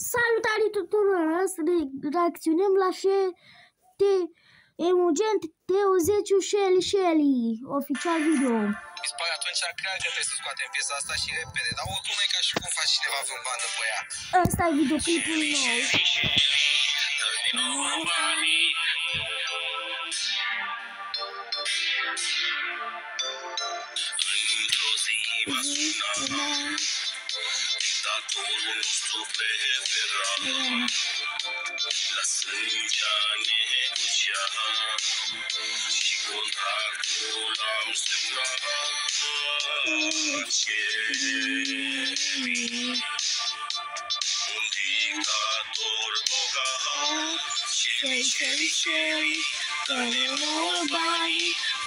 Salutare tuturor! Să reacționăm la Emugent Teo10 Shelly oficial video. Mi se pare atunci clar că trebuie să scoatem piesa asta și repede, dar oricum e ca și cum faci cineva vreun bandă pe ea. Ăsta e videoclipul nou. Într-o zi va suna dictatorul nostru preferat, la sângea negocia și contractul am semnat. Un dictator bogat, Shelly, dă-ne nouă bani,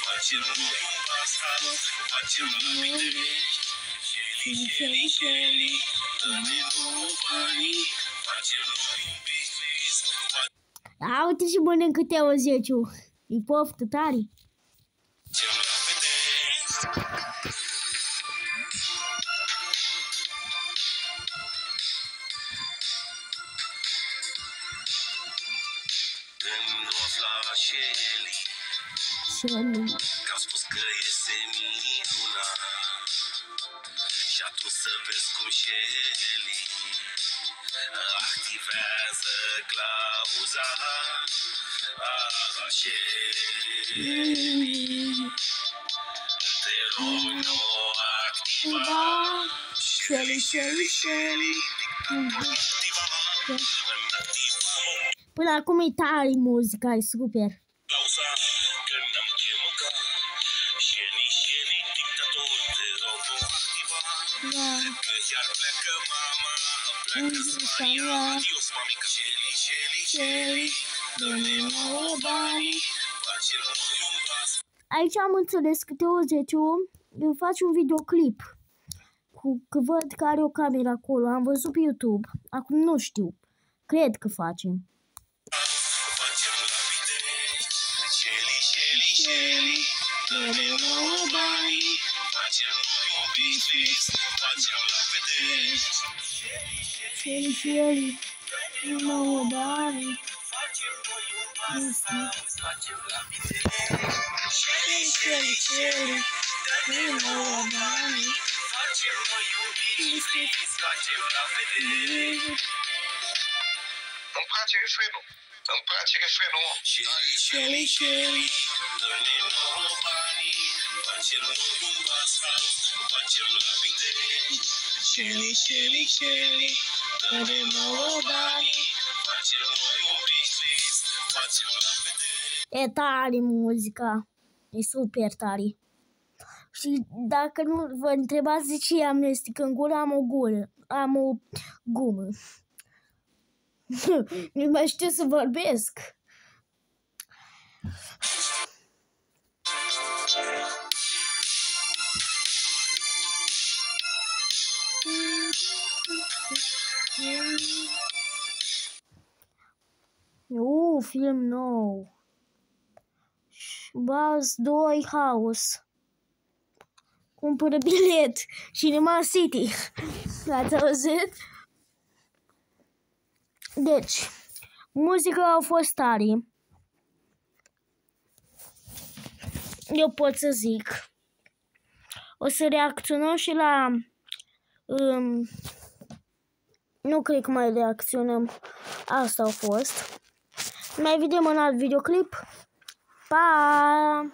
facem noi un pasar, facem la Pitești. Shelly, dă-ne nouă bani, facem noi un business. Da, uite și mănâncă Teo10. E poftă tare. Facem la Pitești. Shelly. Că am spus că este minunat și atunci să vezi cum Shelly activează clauza. Shelly, te rog, nu activa. Shelly, Până acum e tare muzica, e super. Când am chemat Shelly, dictator, te rog, nu activa. Da. Că iar pleacă mama, pleacă Spania. Adios, mamica. Shelly, dă-ne nouă bani, facem noi un pas. Aici am înțeles că Teo10 îmi face un videoclip. Că văd că are o cameră acolo. Am văzut pe YouTube. Acum nu știu. Cred că facem. Facem la Pitești. Shelly, dă-ne nouă bani, facem noi un business. Facem la Pitești. Shelly, nouă bani. Facem noi un business. Facem la Pitești. Shelly, dă-ne nouă bani, facem noi un business. Facem la Pitești. Îmi place refrenul. Îmi place refrenul. Shelly, dă-ne nouă bani, facem noi un business. Facem la Pitești. Shelly, dă-ne nouă bani, facem noi un business. Facem la Pitești. E tare muzica. E super tare. Și dacă nu vă întrebați de ce amnestec în gură, am o gumă. Nu mai știu să vorbesc. Film nou. Buzz 2 House. Cumpără bilet. Cinema City. L-ați auzit? Deci, muzica a fost tare. Eu pot să zic. O să reacționăm și la... nu cred că mai reacționăm. Asta a fost. Mai vedem în alt videoclip. Pa!